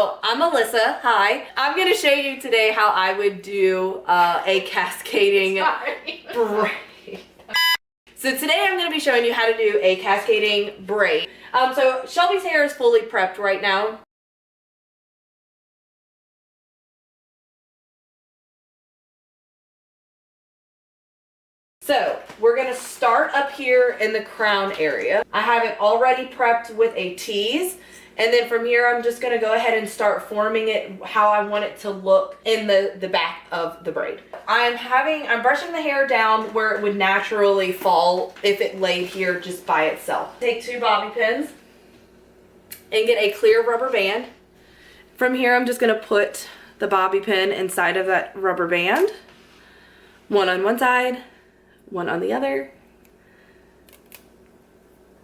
So I'm Alyssa, hi. I'm gonna show you today how I would do a cascading braid. So today I'm gonna be showing you how to do a cascading braid. So Shelby's hair is fully prepped right now. So we're gonna start up here in the crown area. I have it already prepped with a tease. And then from here, I'm just gonna go ahead and start forming it how I want it to look in the back of the braid. I'm brushing the hair down where it would naturally fall if it laid here just by itself. Take 2 bobby pins and get a clear rubber band. From here, I'm just gonna put the bobby pin inside of that rubber band. One on one side, one on the other.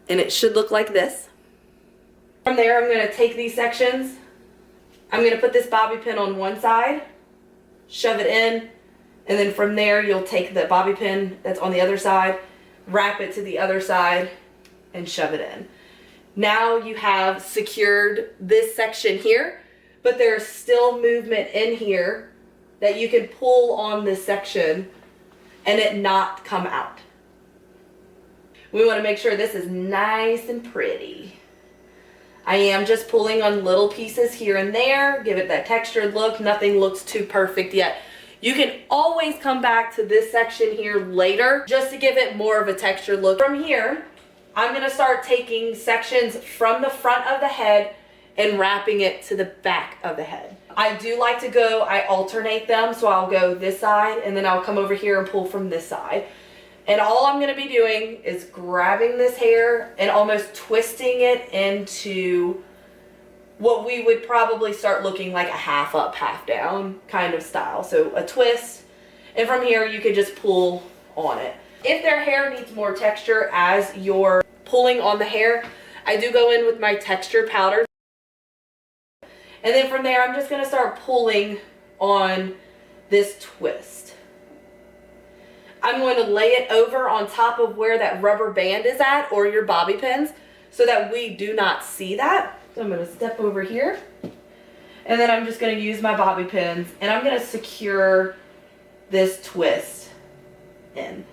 And it should look like this. From there, I'm going to take these sections. I'm going to put this bobby pin on one side, shove it in, and then from there, you'll take the bobby pin that's on the other side, wrap it to the other side, and shove it in. Now you have secured this section here, but there's still movement in here that you can pull on this section and it not come out. We want to make sure this is nice and pretty. I am just pulling on little pieces here and there, give it that textured look. Nothing looks too perfect yet. You can always come back to this section here later just to give it more of a textured look. From here, I'm going to start taking sections from the front of the head and wrapping it to the back of the head. I do like to I alternate them, so I'll go this side and then I'll come over here and pull from this side. And all I'm going to be doing is grabbing this hair and almost twisting it into what we would probably start looking like a half up, half down kind of style. So a twist, and from here you could just pull on it. If their hair needs more texture as you're pulling on the hair, I do go in with my texture powder. And then from there, I'm just going to start pulling on this twist. I'm going to lay it over on top of where that rubber band is at, or your bobby pins, so that we do not see that. So I'm going to step over here, and then I'm just going to use my bobby pins, and I'm going to secure this twist in.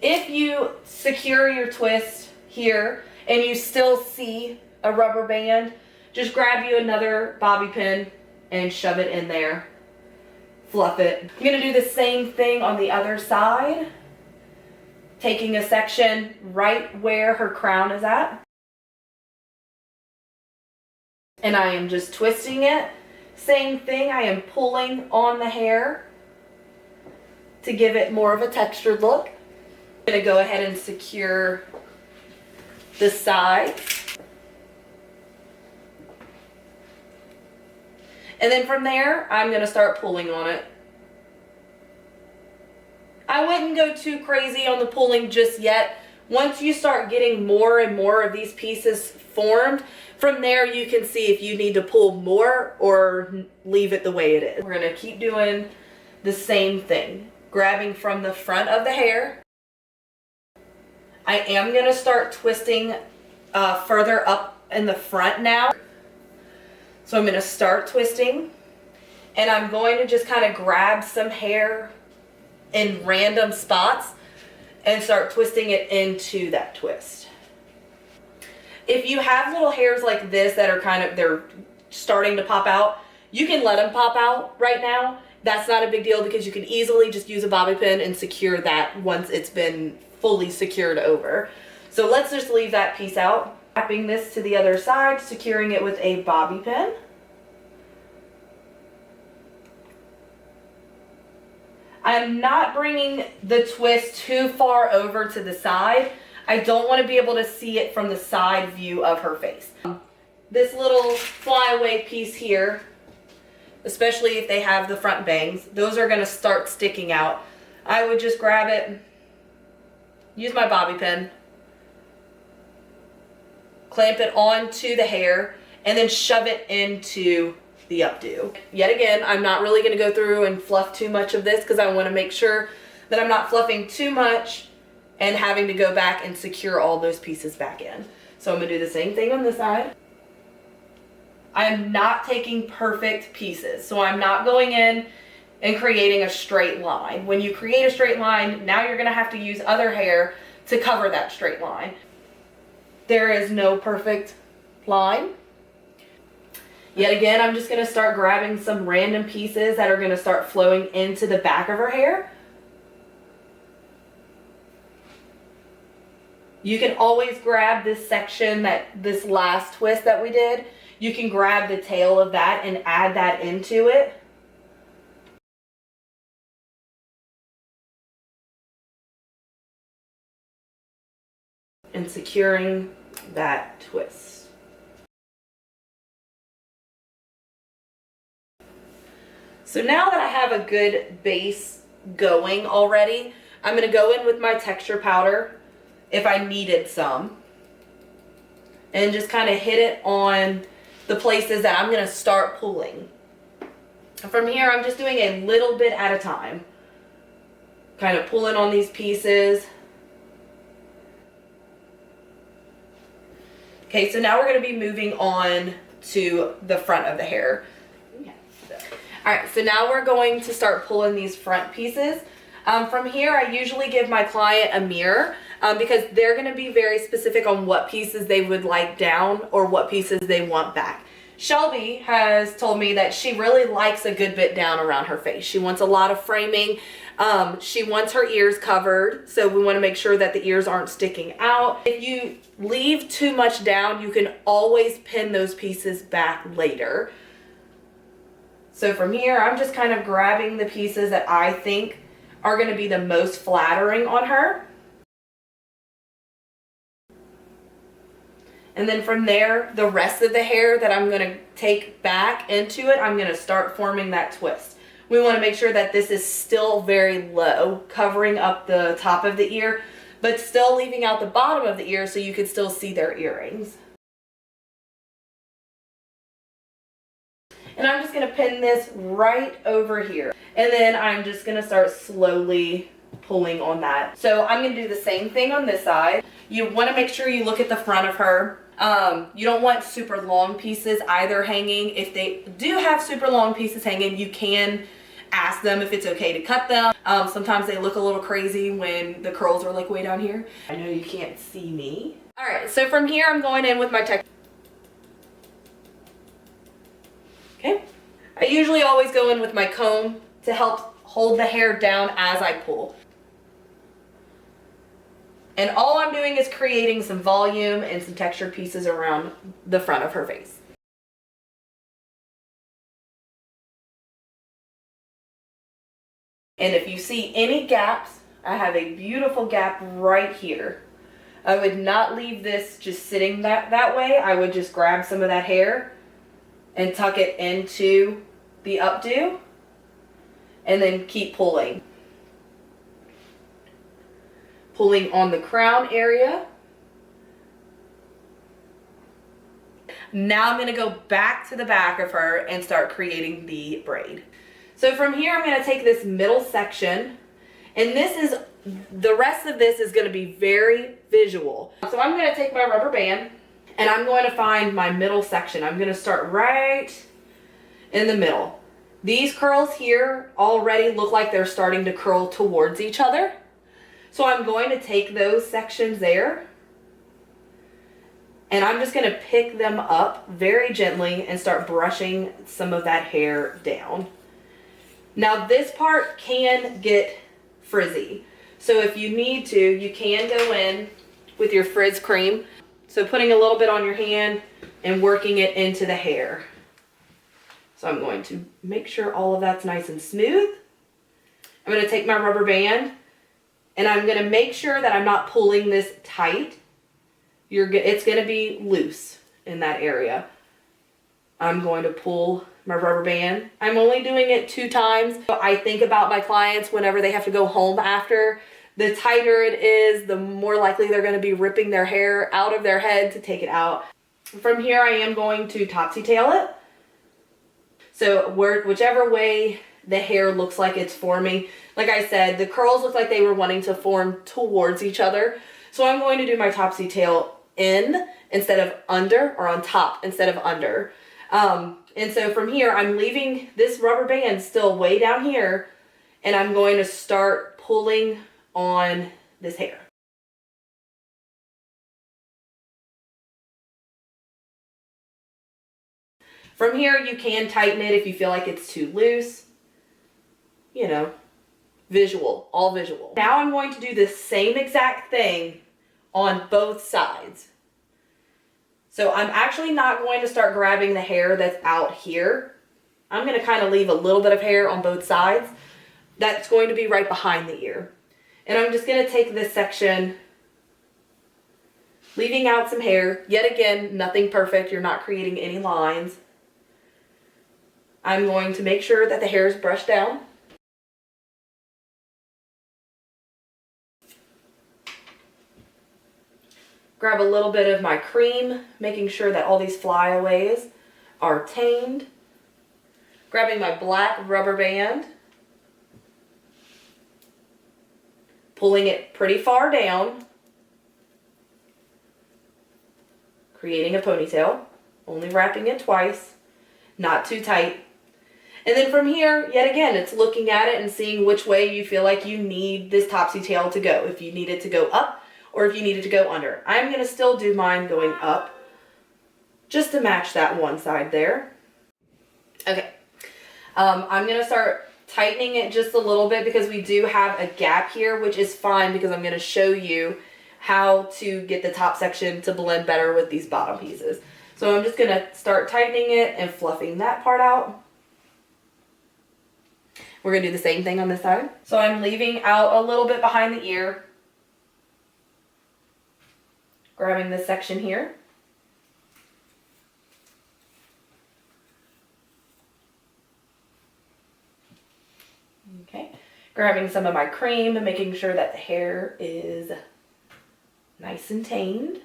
If you secure your twist here and you still see a rubber band, just grab you another bobby pin and shove it in there. Fluff it. I'm going to do the same thing on the other side, taking a section right where her crown is at. And I am just twisting it. Same thing, I am pulling on the hair to give it more of a textured look. I'm going to go ahead and secure the sides. And then from there, I'm going to start pulling on it. I wouldn't go too crazy on the pulling just yet. Once you start getting more and more of these pieces formed, from there you can see if you need to pull more or leave it the way it is. We're going to keep doing the same thing. Grabbing from the front of the hair. I am going to start twisting further up in the front now. So I'm going to start twisting, and I'm going to just kind of grab some hair in random spots and start twisting it into that twist. If you have little hairs like this that are they're starting to pop out, you can let them pop out right now. That's not a big deal because you can easily just use a bobby pin and secure that once it's been fully secured over. So let's just leave that piece out. Wrapping this to the other side, securing it with a bobby pin. I'm not bringing the twist too far over to the side. I don't want to be able to see it from the side view of her face. This little flyaway piece here, especially if they have the front bangs, those are going to start sticking out. I would just grab it, use my bobby pin, clamp it onto the hair, and then shove it into the updo. Yet again, I'm not really going to go through and fluff too much of this because I want to make sure that I'm not fluffing too much and having to go back and secure all those pieces back in. So I'm going to do the same thing on this side. I am not taking perfect pieces. So I'm not going in and creating a straight line. When you create a straight line, now you're gonna have to use other hair to cover that straight line. There is no perfect line. Yet again, I'm just gonna start grabbing some random pieces that are gonna start flowing into the back of her hair. You can always grab this section, this last twist that we did. You can grab the tail of that and add that into it. And securing that twist. So now that I have a good base going already, I'm going to go in with my texture powder if I needed some, and just kind of hit it on the places that I'm going to start pulling. From here, I'm just doing a little bit at a time, kind of pulling on these pieces. Okay, so now we're going to be moving on to the front of the hair. All right, so now we're going to start pulling these front pieces. From here, I usually give my client a mirror because they're going to be very specific on what pieces they would like down or what pieces they want back. Shelby has told me that she really likes a good bit down around her face. She wants a lot of framing. She wants her ears covered, so we want to make sure that the ears aren't sticking out. If you leave too much down, you can always pin those pieces back later. So from here, I'm just kind of grabbing the pieces that I think are going to be the most flattering on her. And then from there, the rest of the hair that I'm going to take back into it, I'm going to start forming that twist. We want to make sure that this is still very low, covering up the top of the ear, but still leaving out the bottom of the ear so you can still see their earrings. And I'm just going to pin this right over here. And then I'm just going to start slowly pulling on that. So I'm going to do the same thing on this side. You want to make sure you look at the front of her. You don't want super long pieces either hanging. If they do have super long pieces hanging, you can ask them if it's okay to cut them. Sometimes they look a little crazy when the curls are like way down here. I know you can't see me. All right, so from here I'm going in with my texture. Okay. I usually always go in with my comb to help hold the hair down as I pull. And all I'm doing is creating some volume and some textured pieces around the front of her face. And if you see any gaps, I have a beautiful gap right here. I would not leave this just sitting that way. I would just grab some of that hair and tuck it into the updo and then keep pulling. Pulling on the crown area. Now I'm going to go back to the back of her and start creating the braid. So from here I'm going to take this middle section, and the rest of this is going to be very visual. So I'm going to take my rubber band and I'm going to find my middle section. I'm going to start right in the middle. These curls here already look like they're starting to curl towards each other. So I'm going to take those sections there and I'm just going to pick them up very gently and start brushing some of that hair down. Now this part can get frizzy. So if you need to, you can go in with your frizz cream. So putting a little bit on your hand and working it into the hair. So I'm going to make sure all of that's nice and smooth. I'm going to take my rubber band and I'm going to make sure that I'm not pulling this tight. It's going to be loose in that area. I'm going to pull my rubber band. I'm only doing it 2 times. I think about my clients whenever they have to go home after. The tighter it is, the more likely they're going to be ripping their hair out of their head to take it out. From here, I am going to topsy tail it. So whichever way the hair looks like it's forming. Like I said, the curls look like they were wanting to form towards each other. So I'm going to do my topsy tail in instead of under, or on top instead of under. And so from here, I'm leaving this rubber band still way down here, and I'm going to start pulling on this hair. From here, you can tighten it if you feel like it's too loose. You know, visual, all visual. Now I'm going to do the same exact thing on both sides. So I'm actually not going to start grabbing the hair that's out here. I'm going to kind of leave a little bit of hair on both sides. That's going to be right behind the ear. And I'm just going to take this section, leaving out some hair. Yet again, nothing perfect. You're not creating any lines. I'm going to make sure that the hair is brushed down. Grab a little bit of my cream, making sure that all these flyaways are tamed. Grabbing my black rubber band, pulling it pretty far down, creating a ponytail, only wrapping it twice, not too tight. And then from here, yet again, it's looking at it and seeing which way you feel like you need this topsy tail to go. If you need it to go up, or if you needed to go under. I'm going to still do mine going up, just to match that one side there. Okay, I'm going to start tightening it just a little bit because we do have a gap here, which is fine because I'm going to show you how to get the top section to blend better with these bottom pieces. So I'm just going to start tightening it and fluffing that part out. We're going to do the same thing on this side. So I'm leaving out a little bit behind the ear. Grabbing this section here. Okay. Grabbing some of my cream and making sure that the hair is nice and tamed.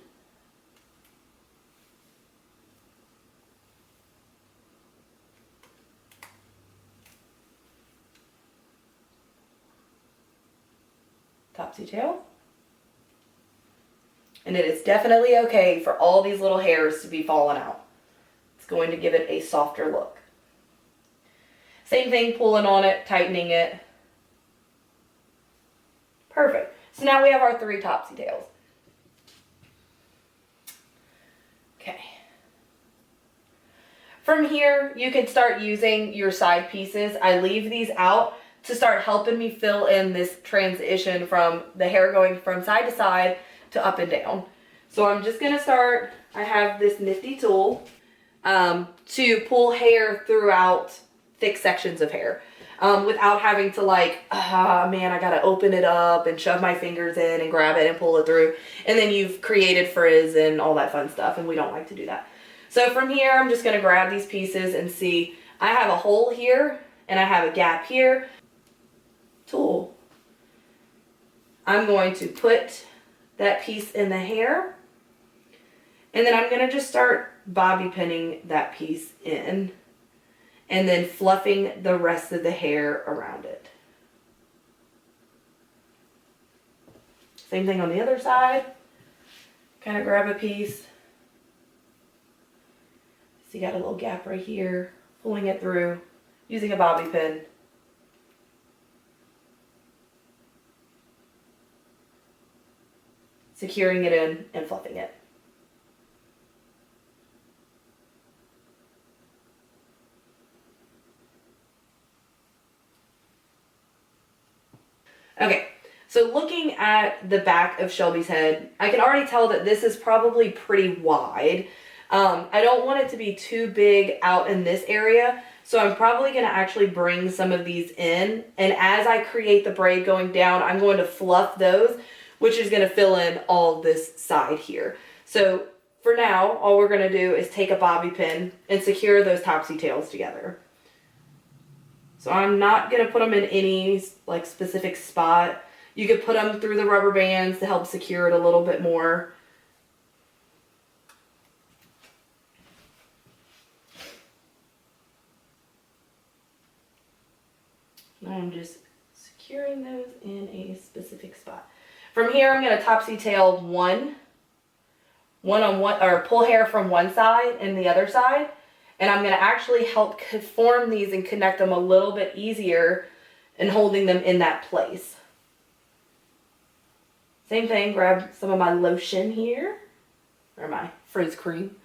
Topsy tail. And it is definitely okay for all these little hairs to be falling out. It's going to give it a softer look. Same thing, pulling on it, tightening it. Perfect. So now we have our 3 topsy tails. Okay. From here, you can start using your side pieces. I leave these out to start helping me fill in this transition from the hair going from side to side to up and down. So I'm just gonna start, I have this nifty tool to pull hair throughout thick sections of hair without having to like, man, I gotta open it up and shove my fingers in and grab it and pull it through. And then you've created frizz and all that fun stuff, and we don't like to do that. So from here, I'm just gonna grab these pieces and see, I have a hole here and I have a gap here. Tool. I'm going to put that piece in the hair, and then I'm going to just start bobby pinning that piece in and then fluffing the rest of the hair around it. Same thing on the other side. Kind of grab a piece. So you got a little gap right here, pulling it through using a bobby pin. Securing it in and fluffing it. Okay, so looking at the back of Shelby's head, I can already tell that this is probably pretty wide. I don't want it to be too big out in this area, so I'm probably going to actually bring some of these in, and as I create the braid going down, I'm going to fluff those, which is going to fill in all this side here. So for now, all we're going to do is take a bobby pin and secure those topsy tails together. So I'm not going to put them in any like specific spot. You could put them through the rubber bands to help secure it a little bit more. Now I'm just securing those in a specific spot. From here, I'm going to topsy tail one on one, or pull hair from one side and the other side, And I'm gonna actually help form these and connect them a little bit easier and holding them in that place. Same thing, grab some of my lotion here, or my frizz cream.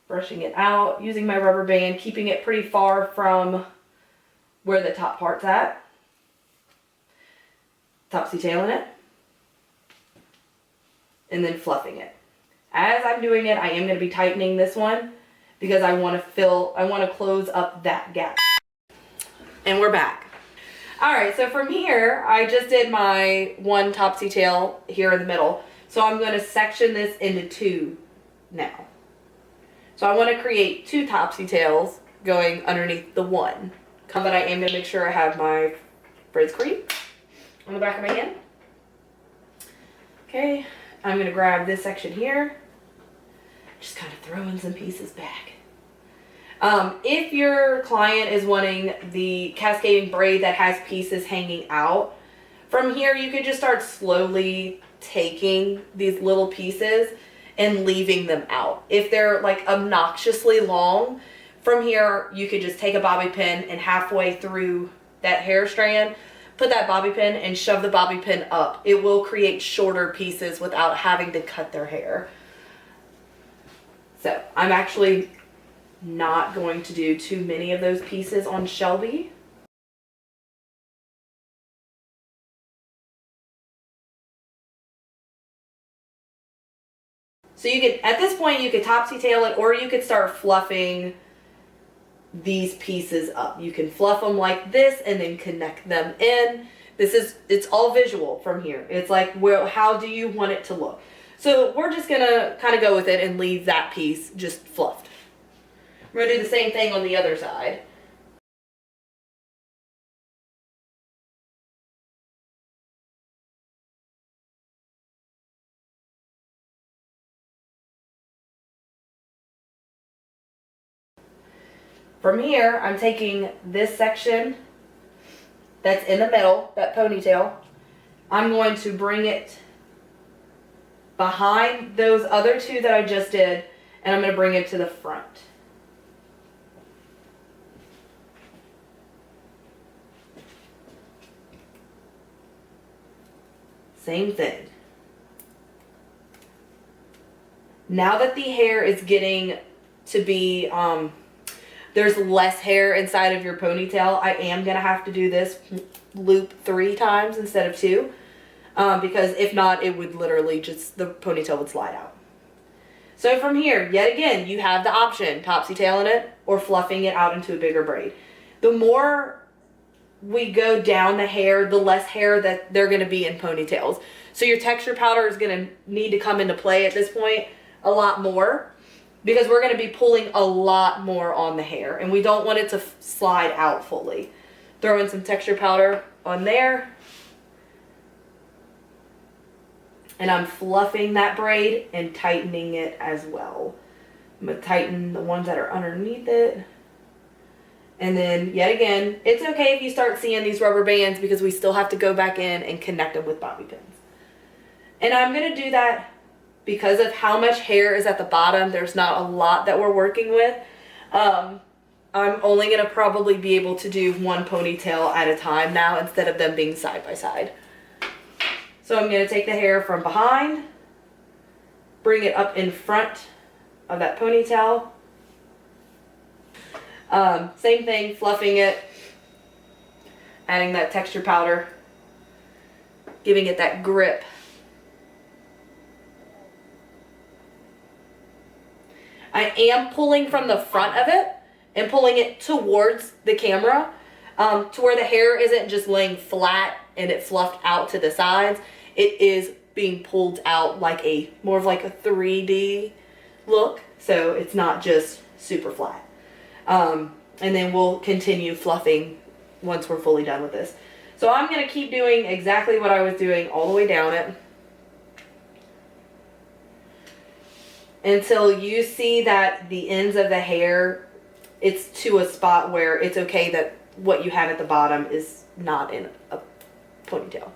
Brushing it out, using my rubber band, keeping it pretty far from where the top part's at. Topsy-tailing it. And then fluffing it. As I'm doing it, I am going to be tightening this one because I want to close up that gap. And we're back. All right, so from here, I just did my one topsy tail here in the middle. So I'm going to section this into two now. So I want to create two topsy tails going underneath the one. But I am going to make sure I have my frizz cream on the back of my hand. Okay, I'm going to grab this section here. Just kind of throw in some pieces back. If your client is wanting the cascading braid that has pieces hanging out, from here you could just start slowly taking these little pieces and leaving them out. If they're like obnoxiously long, from here you could just take a bobby pin and halfway through that hair strand, put that bobby pin and shove the bobby pin up. It will create shorter pieces without having to cut their hair. So I'm actually not going to do too many of those pieces on Shelby. So you could, at this point, you could topsy tail it, or you could start fluffing these pieces up. You can fluff them like this and then connect them in. It's all visual from here. It's like, well, how do you want it to look? So we're just gonna kind of go with it and leave that piece just fluffed. We're gonna do the same thing on the other side. From here, I'm taking this section that's in the middle, that ponytail. I'm going to bring it behind those other two that I just did, and I'm going to bring it to the front. Same thing. Now that the hair is getting to be, there's less hair inside of your ponytail, I am going to have to do this loop 3 times instead of 2. Because if not, it would literally just, the ponytail would slide out. So from here, yet again, you have the option, topsy tailing it or fluffing it out into a bigger braid. The more we go down the hair, the less hair that they're going to be in ponytails. So your texture powder is going to need to come into play at this point a lot more, because we're going to be pulling a lot more on the hair and we don't want it to slide out fully. Throw in some texture powder on there. And I'm fluffing that braid and tightening it as well. I'm going to tighten the ones that are underneath it. And then, yet again, it's okay if you start seeing these rubber bands because we still have to go back in and connect them with bobby pins. And I'm going to do that because of how much hair is at the bottom. There's not a lot that we're working with. I'm only going to probably be able to do one ponytail at a time now instead of them being side by side. So I'm going to take the hair from behind, bring it up in front of that ponytail. Same thing, fluffing it, adding that texture powder, giving it that grip. I am pulling from the front of it and pulling it towards the camera, to where the hair isn't just laying flat and it fluffed out to the sides. It is being pulled out like more of like a 3D look, so it's not just super flat. And then we'll continue fluffing once we're fully done with this. So I'm going to keep doing exactly what I was doing all the way down it until you see that the ends of the hair, it's to a spot where it's okay that what you have at the bottom is not in a ponytail.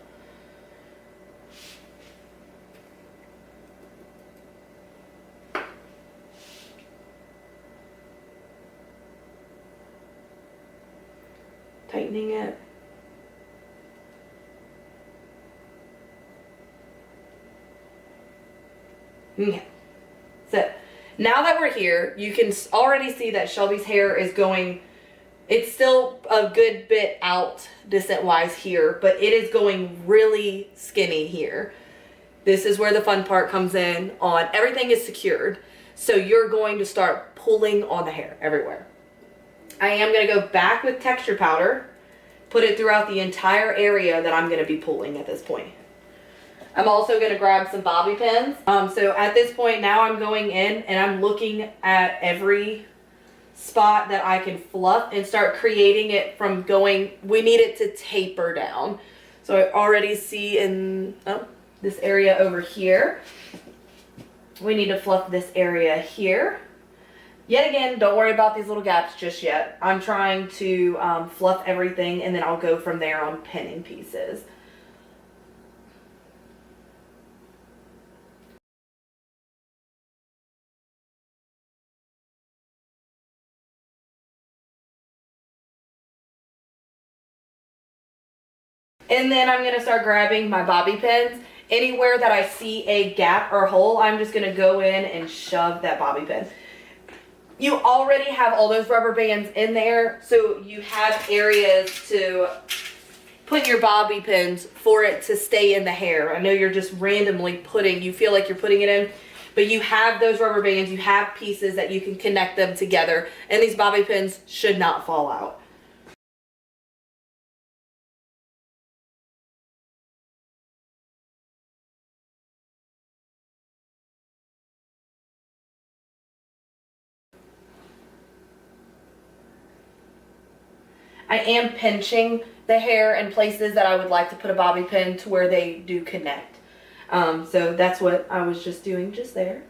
tightening it. Okay. So now that we're here, you can already see that Shelby's hair is going, it's still a good bit out descent-wise here, but it is going really skinny here. This is where the fun part comes in on everything is secured. So you're going to start pulling on the hair everywhere. I am going to go back with texture powder, put it throughout the entire area that I'm going to be pulling at this point. I'm also going to grab some bobby pins. So at this point now I'm going in and I'm looking at every spot that I can fluff and start creating it from going, we need it to taper down. So I already see in this area over here. We need to fluff this area here. Yet again, don't worry about these little gaps just yet. I'm trying to fluff everything and then I'll go from there on pinning pieces. And then I'm going to start grabbing my bobby pins. Anywhere that I see a gap or hole, I'm just going to go in and shove that bobby pin. You already have all those rubber bands in there, so you have areas to put your bobby pins for it to stay in the hair. I know you're just randomly putting, you feel like you're putting it in, but you have those rubber bands, you have pieces that you can connect them together, and these bobby pins should not fall out. I am pinching the hair in places that I would like to put a bobby pin to where they do connect. So that's what I was just doing just there.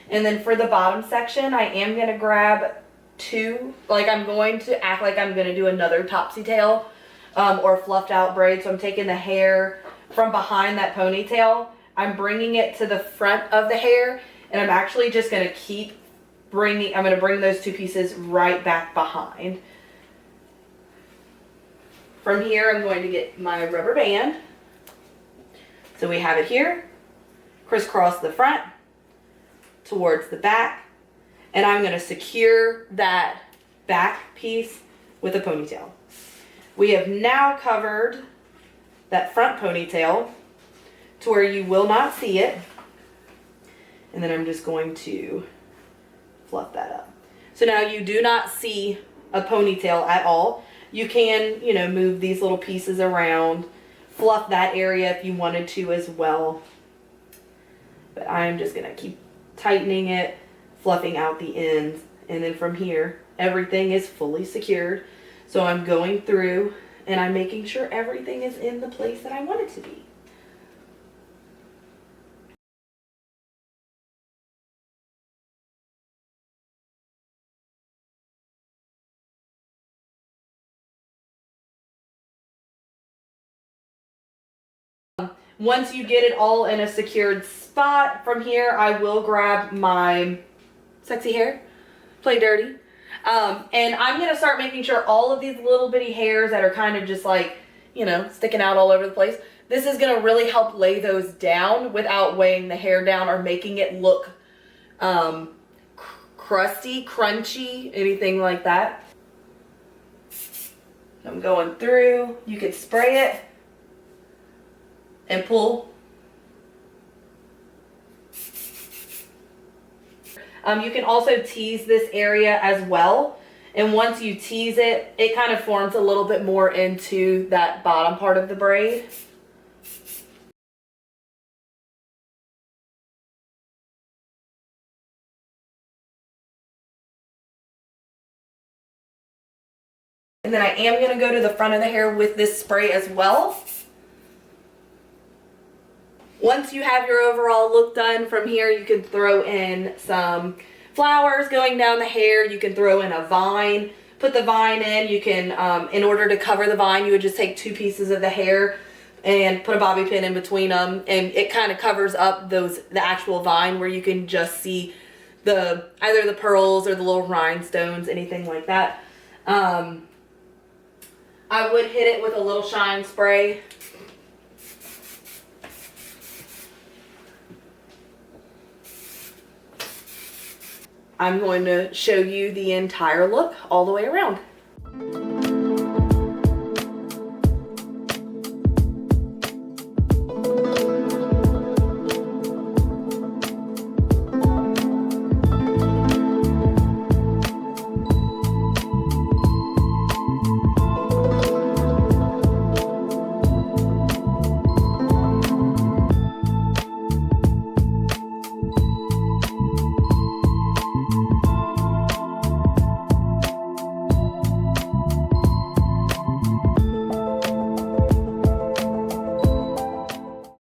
And then for the bottom section, I am going to grab two, like I'm going to act like I'm going to do another topsy tail or fluffed out braid. So I'm taking the hair from behind that ponytail, I'm bringing it to the front of the hair, and I'm actually just going to keep bringing, I'm going to bring those two pieces right back behind. From here, I'm going to get my rubber band. So we have it here, crisscross the front towards the back, and I'm going to secure that back piece with a ponytail. We have now covered that front ponytail to where you will not see it. And then I'm just going to fluff that up. So now you do not see a ponytail at all. You can, you know, move these little pieces around, fluff that area if you wanted to as well. But I'm just gonna keep tightening it, fluffing out the ends. And then from here, everything is fully secured. So I'm going through and I'm making sure everything is in the place that I want it to be. Once you get it all in a secured spot, from here I will grab my sexy hair, play dirty. And I'm going to start making sure all of these little bitty hairs that are kind of just like, you know, sticking out all over the place, this is going to really help lay those down without weighing the hair down or making it look crusty, crunchy, anything like that. I'm going through, you can spray it and pull. You can also tease this area as well. And once you tease it, it kind of forms a little bit more into that bottom part of the braid. And then I am going to go to the front of the hair with this spray as well. Once you have your overall look done, from here you can throw in some flowers going down the hair. You can throw in a vine, put the vine in. You can, in order to cover the vine, you would just take two pieces of the hair, and put a bobby pin in between them, and it kind of covers up the actual vine where you can just see either the pearls or the little rhinestones, anything like that. I would hit it with a little shine spray. I'm going to show you the entire look all the way around.